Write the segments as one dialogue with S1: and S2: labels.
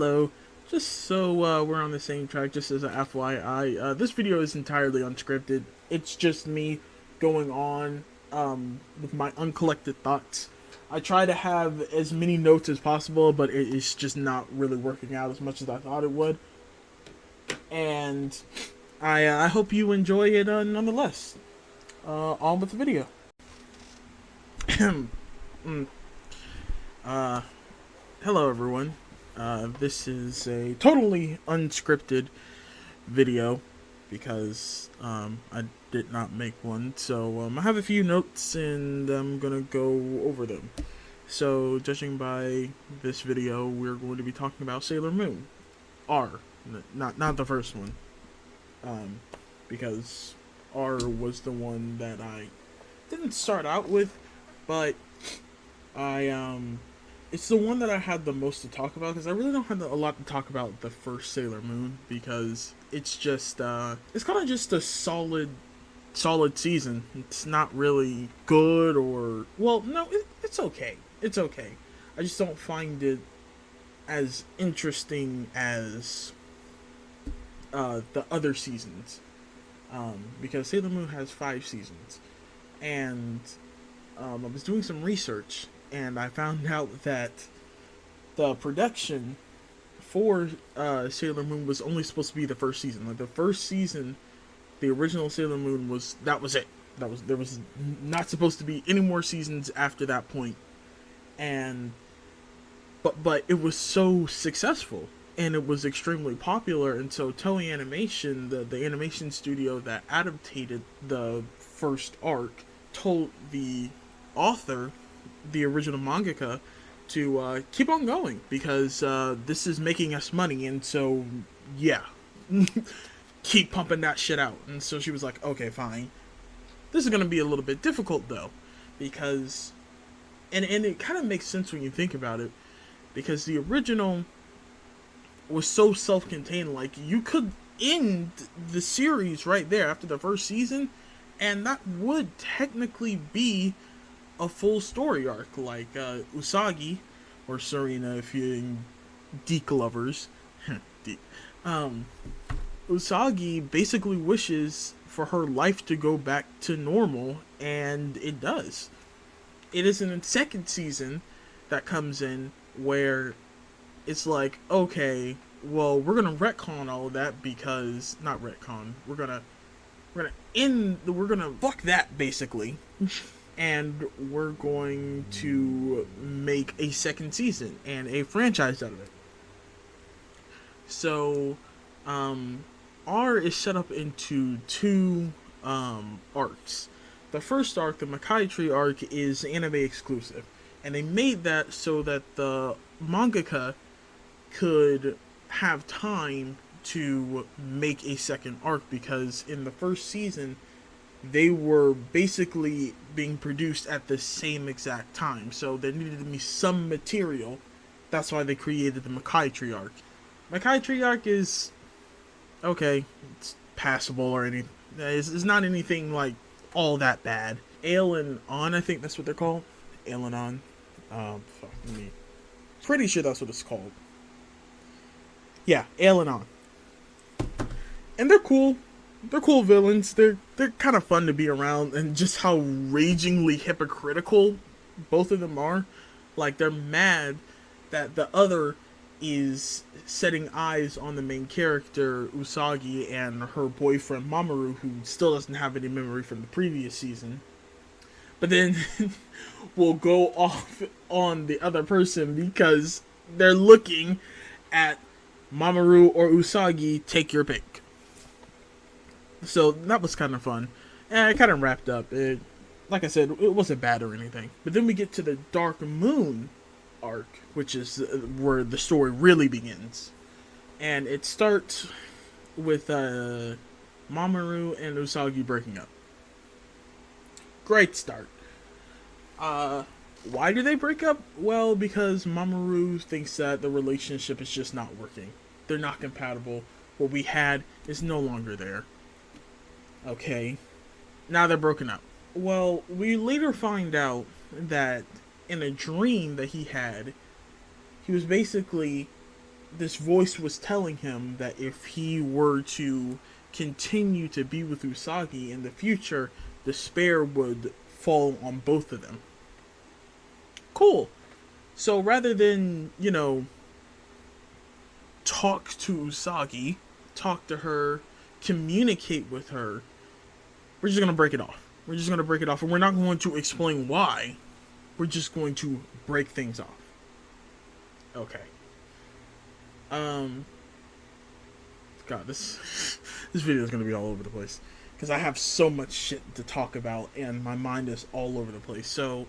S1: Hello. Just so we're on the same track, just as a FYI, this video is entirely unscripted. It's just me going on with my uncollected thoughts. I try to have as many notes as possible, but it's just not really working out as much as I thought it would. And I hope you enjoy it nonetheless. On with the video. mm. Hello everyone. This is a totally unscripted video because I did not make one. So I have a few notes and I'm gonna go over them. So judging by this video, we're going to be talking about Sailor Moon. Not the first one. Because R was the one that I didn't start out with, but it's the one that I had the most to talk about because I really don't have a lot to talk about the first Sailor Moon because it's just it's kind of just a solid season. It's not really good or it's okay. It's okay. I just don't find it as interesting as the other seasons because Sailor Moon has 5 seasons, and I was doing some research. And I found out that the production for Sailor Moon was only supposed to be the first season. Like the first season, the original Sailor Moon was it. There was not supposed to be any more seasons after that point. And but it was so successful and it was extremely popular, and so Toei Animation, the animation studio that adapted the first arc, told the author, the original mangaka, to keep on going because this is making us money, and so yeah, keep pumping that shit out. And so she was like, okay, fine. This is gonna be a little bit difficult though, because and it kind of makes sense when you think about it, because the original was so self-contained. Like you could end the series right there after the first season, and that would technically be a full story arc, like Usagi, or Serena if you're in Deke lovers. Usagi basically wishes for her life to go back to normal, and it does. It is in the second season that comes in where it's like, okay, well, we're gonna retcon all of that because not retcon. We're gonna fuck that basically. And we're going to make a second season and a franchise out of it. So, R is set up into 2 arcs. The first arc, the Makai Tree arc, is anime exclusive. And they made that so that the mangaka could have time to make a second arc, because in the first season, they were basically being produced at the same exact time, so there needed to be some material. That's why they created the Makai Tree arc. Makai Tree arc is okay, it's passable or anything. It's not anything like all that bad. Ale and On, I think that's what they're called. Ale and On. Pretty sure that's what it's called. Yeah, Ale and On. And they're cool. They're cool villains. They're kind of fun to be around, and just how ragingly hypocritical both of them are. Like, they're mad that the other is setting eyes on the main character, Usagi, and her boyfriend, Mamoru, who still doesn't have any memory from the previous season. But then will go off on the other person because they're looking at Mamoru or Usagi, take your pick. So that was kind of fun, and it kind of wrapped up. Like I said, it wasn't bad or anything. But then we get to the Dark Moon arc, which is where the story really begins, and it starts with Mamoru and Usagi breaking up. Great start. Why do they break up? Well, because Mamoru thinks that the relationship is just not working. They're not compatible. What we had is no longer there. Okay, now they're broken up. Well, we later find out that in a dream that he had, he was basically this voice was telling him that if he were to continue to be with Usagi in the future, despair would fall on both of them. Cool. So rather than, talk to Usagi, talk to her, communicate with her, we're just going to break it off. We're just going to break it off, and we're not going to explain why. We're just going to break things off. Okay. God, this video is going to be all over the place. Because I have so much shit to talk about, and my mind is all over the place. So,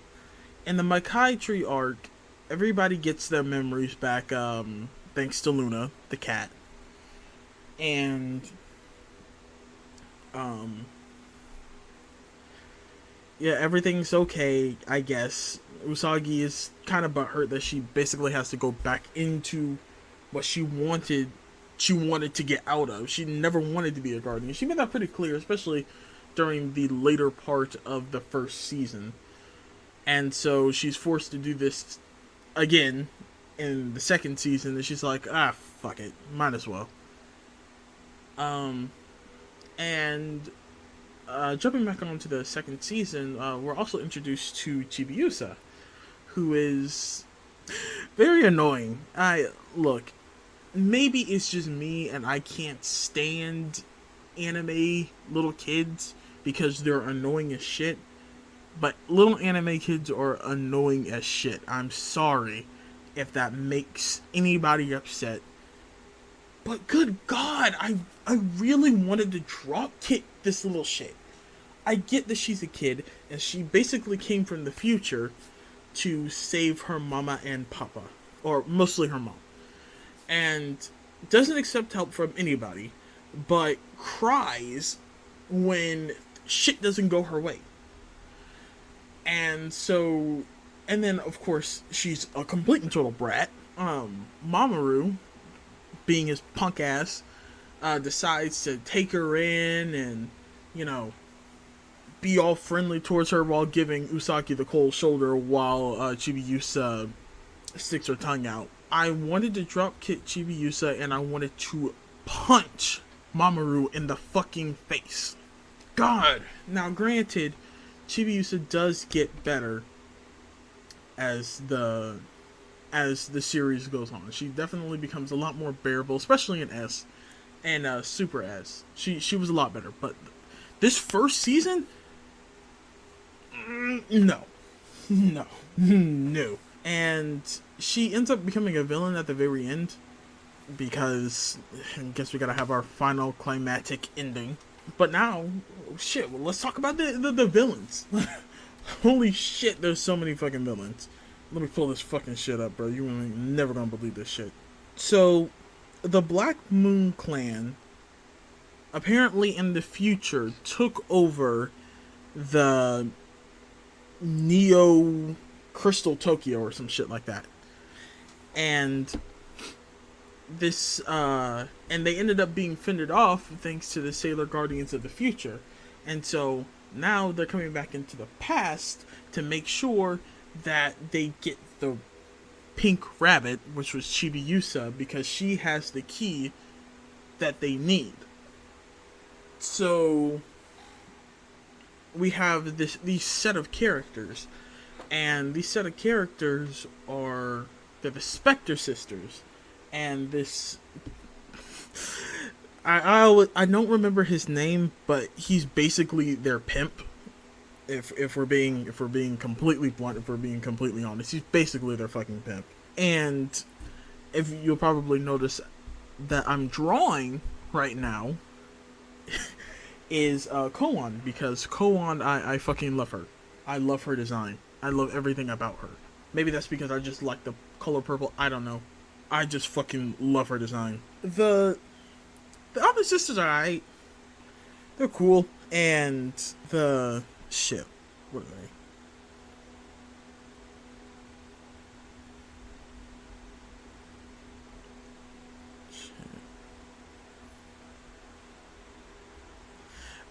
S1: in the Makai Tree arc, everybody gets their memories back, thanks to Luna, the cat. And, yeah, everything's okay, I guess. Usagi is kind of butthurt that she basically has to go back into what she wanted to get out of. She never wanted to be a guardian. She made that pretty clear, especially during the later part of the first season. And so she's forced to do this again in the second season, and she's like, fuck it, might as well. And jumping back onto the second season, we're also introduced to Chibiusa, who is very annoying. Look, maybe it's just me and I can't stand anime little kids because they're annoying as shit. But little anime kids are annoying as shit. I'm sorry if that makes anybody upset. But good God, I really wanted to drop kick this little shit. I get that she's a kid, and she basically came from the future to save her mama and papa. Or mostly her mom. And doesn't accept help from anybody, but cries when shit doesn't go her way. And so, and then of course, she's a complete and total brat. Mamoru, being his punk ass, decides to take her in and, be all friendly towards her while giving Usagi the cold shoulder while Chibiusa sticks her tongue out. I wanted to drop kick Chibiusa and I wanted to punch Mamoru in the fucking face. God! Now granted, Chibiusa does get better as the series goes on. She definitely becomes a lot more bearable, especially in S and Super S. She was a lot better, but this first season, no. And she ends up becoming a villain at the very end because I guess we gotta have our final climactic ending. But now, shit, well, let's talk about the villains. Holy shit, there's so many fucking villains. Let me pull this fucking shit up, bro. You ain't never gonna believe this shit. So, the Black Moon Clan, apparently in the future, took over the Neo Crystal Tokyo or some shit like that. And this, and they ended up being fended off thanks to the Sailor Guardians of the Future. And so now they're coming back into the past to make sure that they get the pink rabbit, which was Chibiusa, because she has the key that they need. So we have these set of characters, and these set of characters are they're the Spectre sisters, and this I don't remember his name, but he's basically their pimp. If we're being completely blunt, if we're being completely honest, he's basically their fucking pimp. And if you'll probably notice that I'm drawing right now is Koan, because Koan, I fucking love her. I love her design. I love everything about her. Maybe that's because I just like the color purple. I don't know. I just fucking love her design. The other sisters are alright. They're cool. And the shit. What are they?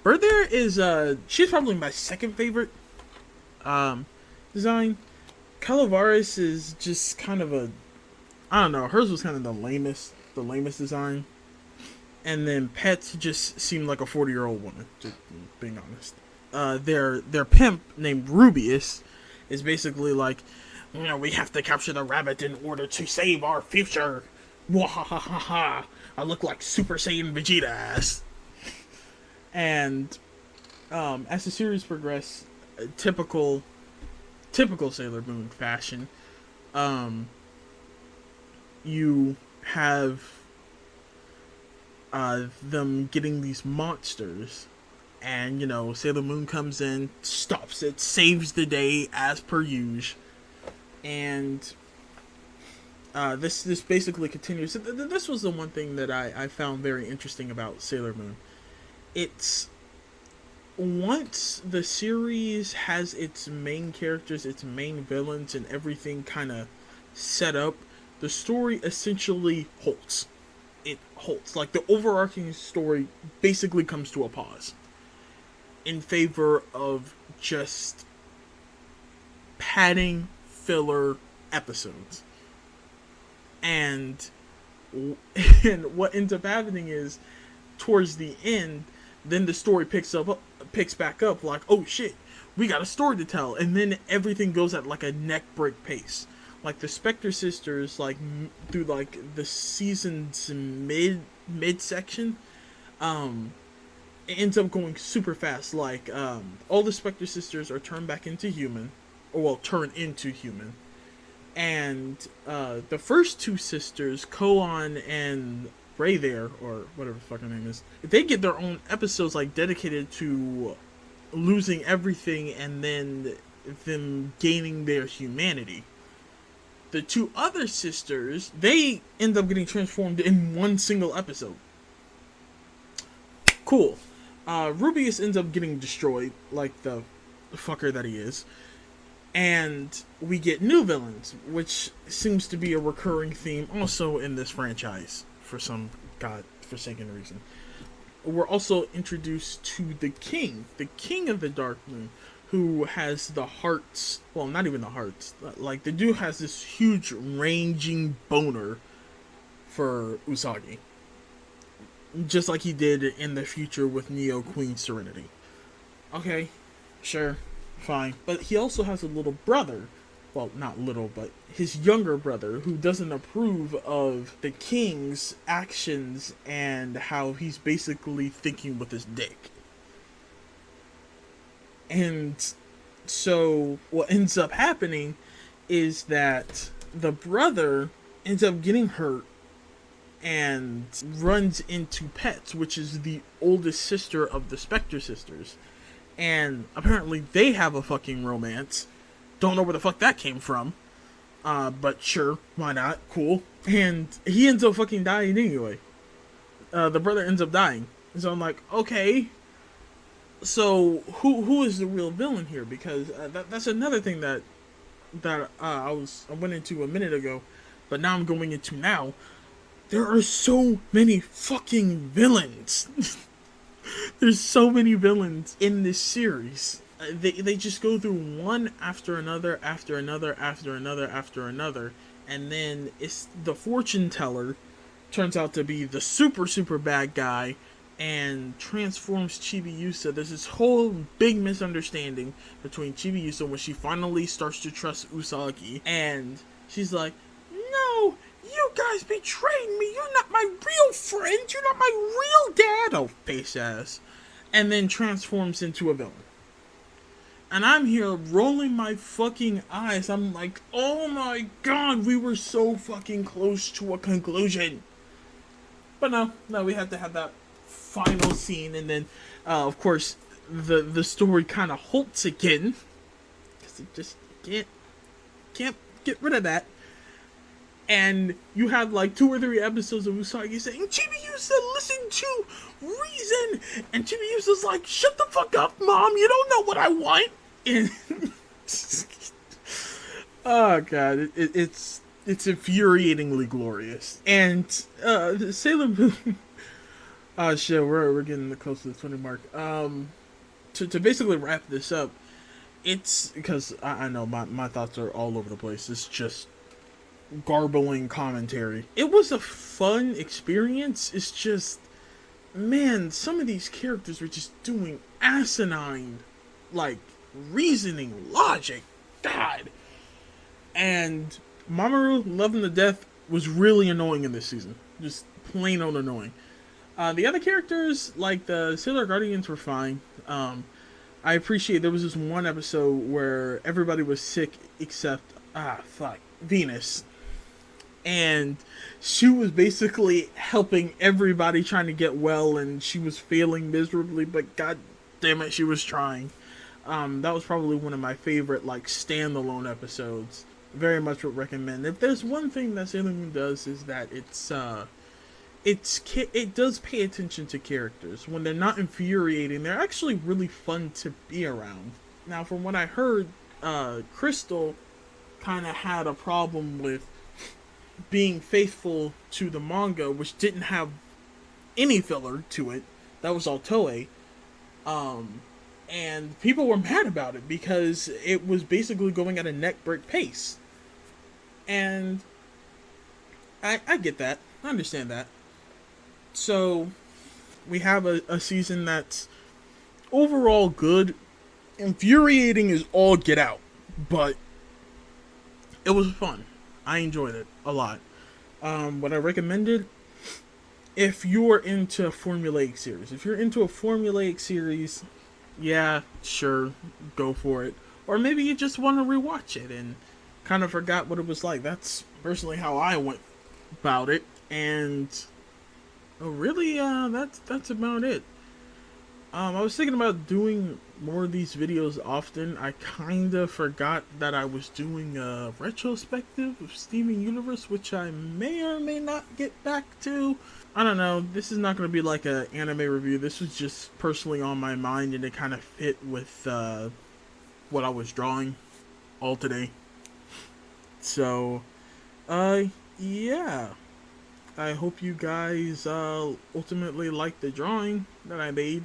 S1: Bird there is she's probably my second favorite design. Calaveras is just kind of a I don't know, hers was kind of the lamest design. And then Pets just seemed like a 40-year-old woman, just being honest. Their pimp named Rubius is basically like, you know, we have to capture the rabbit in order to save our future. Wahahaha! I look like Super Saiyan Vegeta ass. And as the series progressed, typical Sailor Moon fashion, you have them getting these monsters, and you know, Sailor Moon comes in, stops it, saves the day as per usual, and this basically continues. This was the one thing that I found very interesting about Sailor Moon. It's once the series has its main characters, its main villains, and everything kind of set up, the story essentially halts. It halts. Like, the overarching story basically comes to a pause in favor of just padding filler episodes. And what ends up happening is, towards the end, then the story picks back up, like, oh shit, we got a story to tell, and then everything goes at like a neck break pace. Like the Spectre Sisters, like through like the season's mid section, it ends up going super fast. Like all the Spectre Sisters are turned back into human, or well, turn into human, and the first two sisters, Koan and Ray there, or whatever the fuck her name is, they get their own episodes like dedicated to losing everything and then them gaining their humanity. The two other sisters, they end up getting transformed in one single episode. Cool. Rubius ends up getting destroyed, like the fucker that he is. And we get new villains, which seems to be a recurring theme also in this franchise for some godforsaken reason. We're also introduced to the king of the Dark Moon, who has the hearts, well, not even the hearts, like the dude has this huge ranging boner for Usagi. Just like he did in the future with Neo Queen Serenity. Okay, sure, fine. But he also has a little brother, well, not little, but his younger brother, who doesn't approve of the king's actions and how he's basically thinking with his dick. And so what ends up happening is that the brother ends up getting hurt and runs into Pets, which is the oldest sister of the Spectre Sisters. And apparently they have a fucking romance. Don't know where the fuck that came from. But sure, why not? Cool. And he ends up fucking dying anyway. The brother ends up dying. So I'm like, okay. So who is the real villain here? Because that's another thing that I went into a minute ago, but now I'm going into now. There are so many fucking villains. There's so many villains in this series. They just go through one after another, after another, after another, after another, and then it's the fortune teller turns out to be the super bad guy and transforms Chibiusa. There's this whole big misunderstanding between Chibiusa when she finally starts to trust Usagi, and she's like, no, you guys betrayed me, you're not my real friend, you're not my real dad, oh face ass, and then transforms into a villain. And I'm here rolling my fucking eyes. I'm like, oh my god, we were so fucking close to a conclusion. But no, we have to have that final scene, and then, of course, the story kind of halts again. Because it just can't get rid of that. And you have like 2 or 3 episodes of Usagi saying, Chibiusa, listen to reason. And Chibiusa's like, shut the fuck up, mom, you don't know what I want. And oh god, it's infuriatingly glorious. And Sailor Moon, oh shit, we're getting close to the 20 mark. To basically wrap this up, it's because I know my thoughts are all over the place. It's just garbling commentary. It was a fun experience. It's just, man, some of these characters were just doing asinine, like, reasoning, logic. God. And Mamoru, Love Him to Death, was really annoying in this season. Just plain old annoying. The other characters, like the Sailor Guardians, were fine. I appreciate there was this one episode where everybody was sick except, Venus. And she was basically helping everybody trying to get well, and she was failing miserably, but god damn it, she was trying. That was probably one of my favorite, like, standalone episodes. Very much would recommend. If there's one thing that Sailor Moon does, is that it does pay attention to characters. When they're not infuriating, they're actually really fun to be around. Now, from what I heard, Crystal kind of had a problem with being faithful to the manga, which didn't have any filler to it. That was all Toei. And people were mad about it because it was basically going at a neck-break pace. And I get that. I understand that. So, we have a season that's overall good. Infuriating is all get out. But it was fun. I enjoyed it a lot. What I recommended, if you're into a formulaic series. If you're into a formulaic series, yeah, sure, go for it. Or maybe you just want to rewatch it and kind of forgot what it was like. That's personally how I went about it. And really, that's about it. I was thinking about doing more of these videos often. I kind of forgot that I was doing a retrospective of Steven Universe, which I may or may not get back to. I don't know. This is not going to be like an anime review. This was just personally on my mind, and it kind of fit with what I was drawing all today. So, yeah. I hope you guys ultimately like the drawing that I made.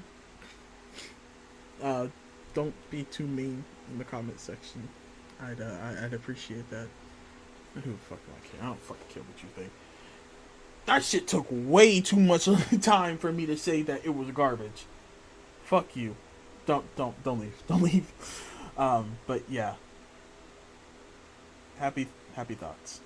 S1: Don't be too mean in the comment section. I'd appreciate that. Who the fuck do I care? I don't fucking care what you think. That shit took way too much time for me to say that it was garbage. Fuck you. Don't leave. Don't leave. But yeah. Happy thoughts.